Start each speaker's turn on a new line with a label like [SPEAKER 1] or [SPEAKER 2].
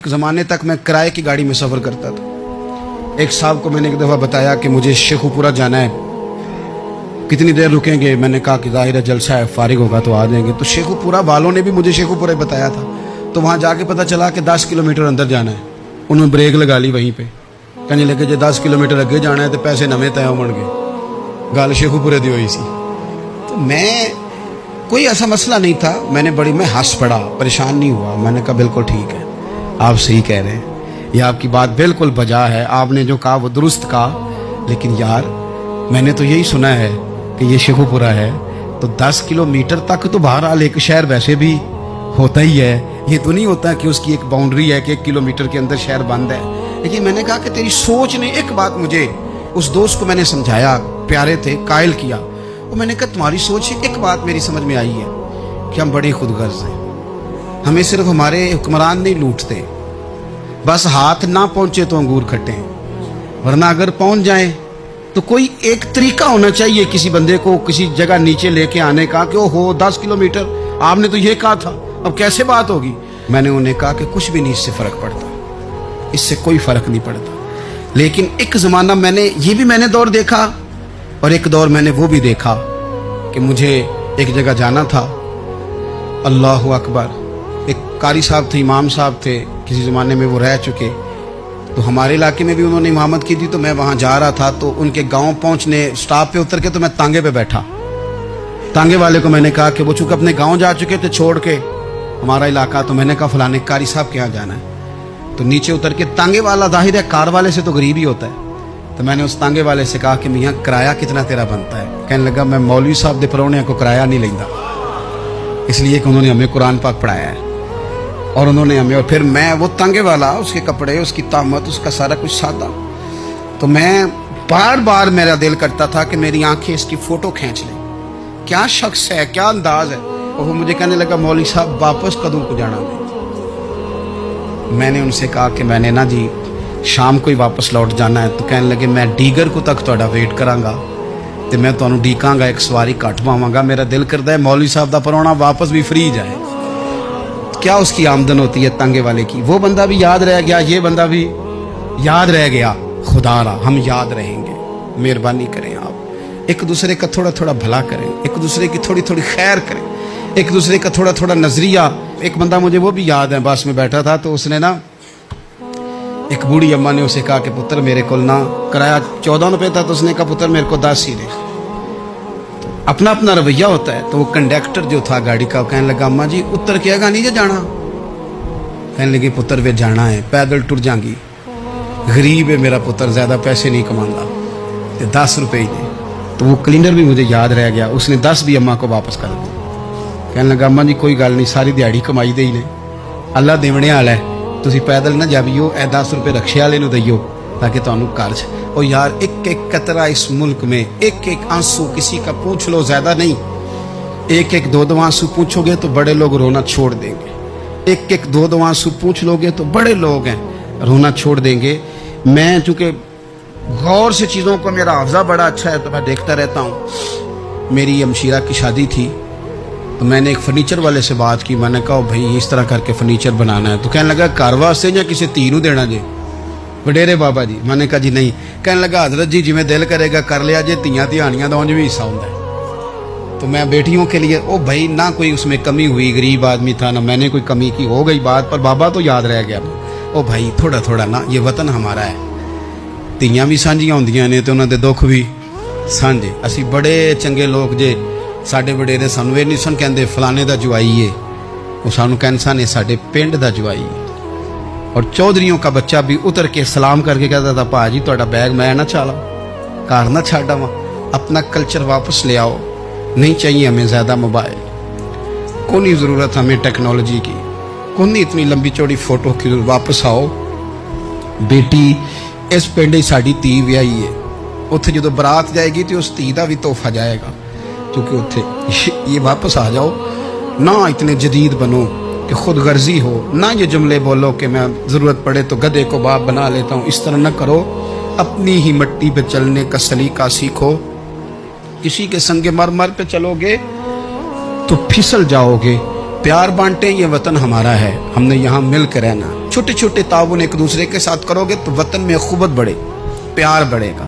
[SPEAKER 1] ज़माने तक मैं किराए की गाड़ी में सफ़र करता था। एक साहब को मैंने एक दफ़ा बताया कि मुझे शेखुपुरा जाना है, कितनी देर रुकेंगे? मैंने कहा कि ज़ाहिर है जलसा है, फारिग होगा तो आ जाएंगे। तो शेखुपुरा वालों ने भी मुझे शेखुपुरा ही बताया था। तो वहाँ जाके पता चला कि 10 किलोमीटर अंदर जाना है। उन्होंने ब्रेक लगा ली वहीं पे, कहने लगे जो 10 किलोमीटर अगे जाना है तो पैसे नवे तय होण गए। गल शेखुपुरे दी हुई सी। तो मैं कोई ऐसा मसला नहीं था, मैं हंस पड़ा, परेशान नहीं हुआ। मैंने कहा बिल्कुल ठीक है, आप सही कह रहे हैं, ये आपकी बात बिल्कुल बजा है, आपने जो कहा वो दुरुस्त कहा। लेकिन यार मैंने तो यही सुना है कि ये शेखुपुरा है, तो 10 किलोमीटर तक तो बहरहाल एक शहर वैसे भी होता ही है। ये तो नहीं होता कि उसकी एक बाउंड्री है कि 1 किलोमीटर के अंदर शहर बंद है। लेकिन मैंने कहा कि तेरी सोच ने एक बात मुझे, उस दोस्त को मैंने समझाया, प्यारे थे, कायल किया। और मैंने कहा तुम्हारी सोच से एक बात मेरी समझ में आई है कि हम बड़े खुदगर्ज हैं। हमें सिर्फ हमारे हुक्मरान नहीं लूटते, बस हाथ ना पहुंचे तो अंगूर खट्टे हैं, वरना अगर पहुंच जाए तो कोई एक तरीका होना चाहिए किसी बंदे को किसी जगह नीचे लेके आने का कि ओहो 10 किलोमीटर आपने तो ये कहा था, अब कैसे बात होगी? मैंने उन्हें कहा कि कुछ भी नहीं इससे फर्क पड़ता, इससे कोई फर्क नहीं पड़ता। लेकिन एक जमाना मैंने दौर देखा, और एक दौर मैंने वो भी देखा कि मुझे एक जगह जाना था। अल्लाहु अकबर। एक कारी साहब थे, इमाम साहब थे, किसी ज़माने में वो रह चुके, तो हमारे इलाके में भी उन्होंने इमामत की थी। तो मैं वहाँ जा रहा था, तो उनके गांव पहुँचने स्टॉप पे उतर के तो मैं तांगे पे बैठा। तांगे वाले को मैंने कहा कि वो चूँकि अपने गाँव जा चुके थे छोड़ के हमारा इलाका, तो मैंने कहा फलाने कारी साहब के यहाँ जाना है। तो नीचे उतर के तांगे वाला, जाहिर है कार वाले से तो गरीब ही होता है, तो मैंने उस तांगे वाले से कहा कि मियाँ किराया कितना तेरा बनता है? कहने लगा मैं मौलवी साहब दे परौने को किराया नहीं लेंदा, इसलिए कि उन्होंने हमें कुरान पाक पढ़ाया है और उन्होंने हमें। और फिर मैं वो तांगे वाला, उसके कपड़े, उसकी तामत, उसका सारा कुछ सादा, तो मैं बार बार मेरा दिल करता था कि मेरी आंखें इसकी फ़ोटो खींच लें, क्या शख्स है, क्या अंदाज है। और वो मुझे कहने लगा मौलवी साहब वापस कदों को जाना है? मैंने उनसे कहा कि मैंने ना जी शाम को ही वापस लौट जाना है। तो कहने लगे मैं डीगर को तक तुहाडा वेट करांगा ते मैं तुहानू डीकांगा, एक सवारी घट पावांगा। मेरा दिल करता है मौलवी साहब दा परौना वापस भी फ्री जाए। क्या उसकी आमदन होती है तांगे वाले की? वो बंदा भी याद रह गया, ये बंदा भी याद रह गया। खुदा रा हम याद रहेंगे। मेहरबानी करें आप, एक दूसरे का थोड़ा थोड़ा भला करें, एक दूसरे की थोड़ी थोड़ी खैर करें, एक दूसरे का थोड़ा थोड़ा नजरिया। एक बंदा मुझे वो भी याद है, बस में बैठा था, तो उसने ना, एक बूढ़ी अम्मा ने उसे कहा कि पुत्र मेरे को ना किराया 14 रुपये था, तो उसने कहा पुत्र मेरे को 10 ही दे। अपना अपना रवैया होता है। तो वो कंडक्टर जो था गाड़ी का, कहने लगा अम्मा जी उतर के आगा नहीं जे जाना? कहने लगी पुत्र वे जाना है, पैदल टुर जाएंगी, गरीब है मेरा पुत्र, ज्यादा पैसे नहीं कमांदा, 10 रुपये ही दे। तो वो क्लीनर भी मुझे याद रह गया, उसने 10 भी अम्मा को वापस कर दिया। कहने लगा अम्मा जी कोई गल नहीं, सारी दिहाड़ी कमाई दे ही ने, अल्लाह देवने वाला है, तुसी पैदल ना जावियो, 10 रुपये रक्शे वाले नूं दईयो ताकि तुहानू कर्ज। और यार एक एक कतरा इस मुल्क में, एक एक आंसू किसी का पूछ लो, ज्यादा नहीं, एक एक दो दो आंसू पूछोगे तो बड़े लोग रोना छोड़ देंगे। एक एक दो दो आंसू पूछ लोगे तो बड़े लोग हैं रोना छोड़ देंगे। मैं चूंकि गौर से चीज़ों को, मेरा हाफजा बड़ा अच्छा है तो मैं देखता रहता हूँ। मेरी अमशीरा की शादी थी, तो मैंने एक फर्नीचर वाले से बात की। मैंने कहा भाई इस तरह करके फर्नीचर बनाना है। तो कहने लगा घर वास्ते या किसी धी नूं देना जे? वडेरे बाबा जी। मैंने कहा जी नहीं। कहने लगा हजरत जी जिवें दिल करेगा कर लिया जे, तियां तिहानियां दा उंज भी हिस्सा होंदा है। तो मैं बेटियों के लिए, ओ भाई ना कोई उसमें कमी हुई, गरीब आदमी था ना मैंने कोई कमी की, हो गई बात, पर बाबा तो याद रह गया। ओ भाई थोड़ा थोड़ा ना, ये वतन हमारा है, तियां भी सांझियां होंदियां ने ते उन्हां दे दुख भी सांझे। असी बड़े चंगे लोग जे, साडे वडेरे सानू ये नहीं सन कहंदे फलाने दा जवाई है, वो सानू कहन सन साडे पिंड दा जवाई है। और चौधरियों का बच्चा भी उतर के सलाम करके कहता था भाजी तुहाडा बैग मैं ना चाला, घर ना छाड़ आवां, अपना कल्चर वापस ले आओ, नहीं चाहिए हमें ज़्यादा मोबाइल, को नहीं ज़रूरत हमें टेक्नोलॉजी की, को नहीं इतनी लंबी चौड़ी फोटो की, वापस आओ। बेटी इस पिंड साड़ी धी विआही है, उत्थे जो बरात जाएगी तो उस धी का भी तोहफा जाएगा, क्योंकि उत्थे ये वापस आ जाओ ना, इतने जदीद बनो कि खुद गर्जी हो ना, ये जुमले बोलो कि मैं ज़रूरत पड़े तो गधे को बाप बना लेता हूँ, इस तरह न करो। अपनी ही मिट्टी पे चलने का सलीका सीखो। किसी के संगे मर मर पे चलोगे तो फिसल जाओगे। प्यार बांटे, ये वतन हमारा है, हमने यहाँ मिल कर रहना। छोटे छोटे ताउन एक दूसरे के साथ करोगे तो वतन में अखुवत बढ़े, प्यार बढ़ेगा।